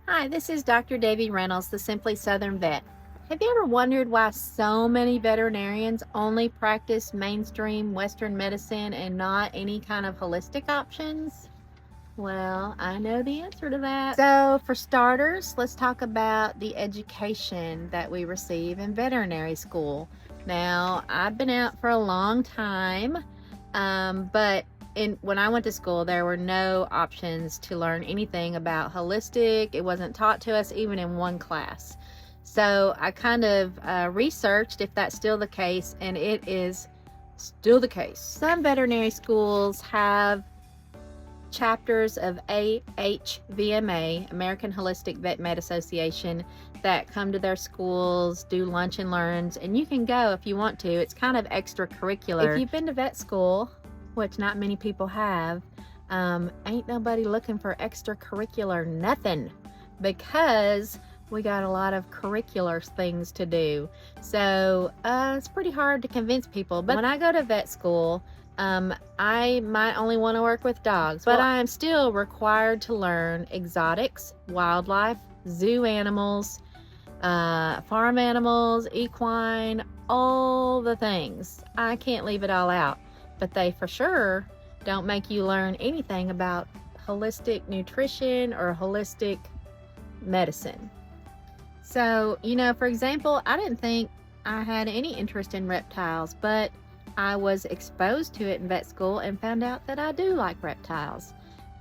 Hi, this is Dr. Davy Reynolds, the Simply Southern Vet. Have you ever wondered why so many veterinarians only practice mainstream Western medicine and not any kind of holistic options? Well, I know the answer to that. So, for starters, let's talk about the education that we receive in veterinary school. Now, I've been out for a long time, but when I went to school, there were no options to learn anything about holistic. It wasn't taught to us even in one class. So I kind of researched if that's still the case, and it is still the case. Some veterinary schools have chapters of AHVMA, American Holistic Vet Med Association, that come to their schools, do lunch and learns, and you can go if you want to. It's kind of extracurricular. If you've been to vet school, which not many people have, ain't nobody looking for extracurricular nothing, because we got a lot of curricular things to do. So it's pretty hard to convince people. But when I go to vet school, I might only want to work with dogs, but I am still required to learn exotics, wildlife, zoo animals, farm animals, equine, all the things. I can't leave it all out. But they for sure don't make you learn anything about holistic nutrition or holistic medicine. So, for example, I didn't think I had any interest in reptiles, but I was exposed to it in vet school and found out that I do like reptiles.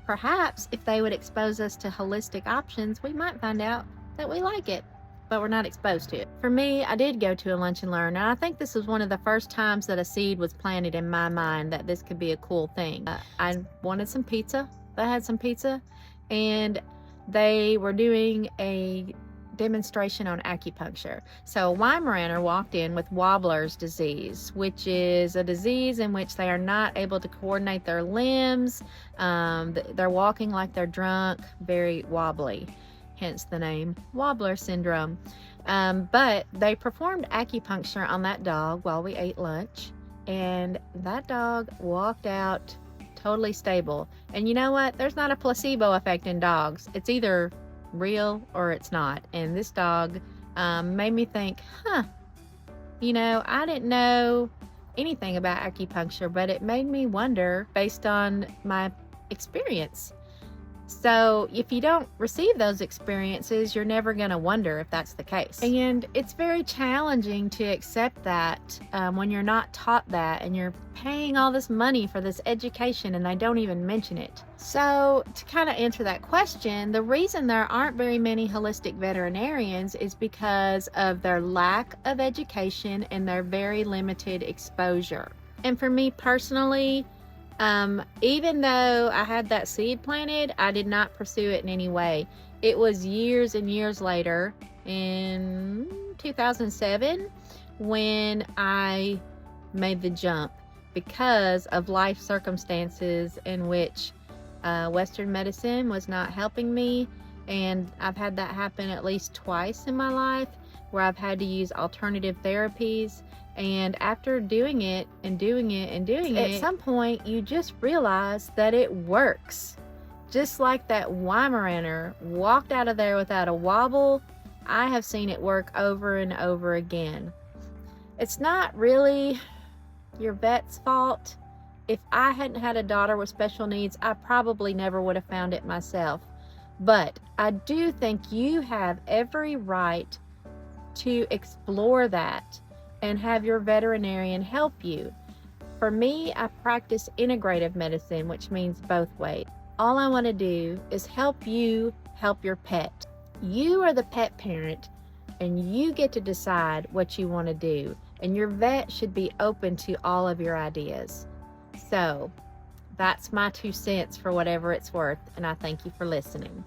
Perhaps if they would expose us to holistic options, we might find out that we like it, but we're not exposed to it. For me, I did go to a lunch and learn, and I think this was one of the first times that a seed was planted in my mind that this could be a cool thing. I wanted some pizza. They had some pizza, and they were doing a demonstration on acupuncture. So a Weimaraner walked in with Wobbler's disease, which is a disease in which they are not able to coordinate their limbs. They're walking like they're drunk, very wobbly. Hence the name Wobbler syndrome. But they performed acupuncture on that dog while we ate lunch, and that dog walked out totally stable. And you know what? There's not a placebo effect in dogs. It's either real or it's not. And this dog made me think, I didn't know anything about acupuncture, but it made me wonder based on my experience. So if you don't receive those experiences, you're never going to wonder if that's the case. And it's very challenging to accept that when you're not taught that and you're paying all this money for this education and they don't even mention it. So to kind of answer that question, the reason there aren't very many holistic veterinarians is because of their lack of education and their very limited exposure. And for me personally, even though I had that seed planted, I did not pursue it in any way. It was years and years later, in 2007, when I made the jump because of life circumstances in which Western medicine was not helping me. And I've had that happen at least twice in my life, where I've had to use alternative therapies. And after doing it, at some point you just realize that it works. Just like that Weimaraner walked out of there without a wobble, I have seen it work over and over again. It's not really your vet's fault. If I hadn't had a daughter with special needs, I probably never would have found it myself. But I do think you have every right to explore that and have your veterinarian help you. For me, I practice integrative medicine, which means both ways. All I want to do is help you help your pet. You are the pet parent, and you get to decide what you want to do. And your vet should be open to all of your ideas. So that's my 2 cents for whatever it's worth, and I thank you for listening.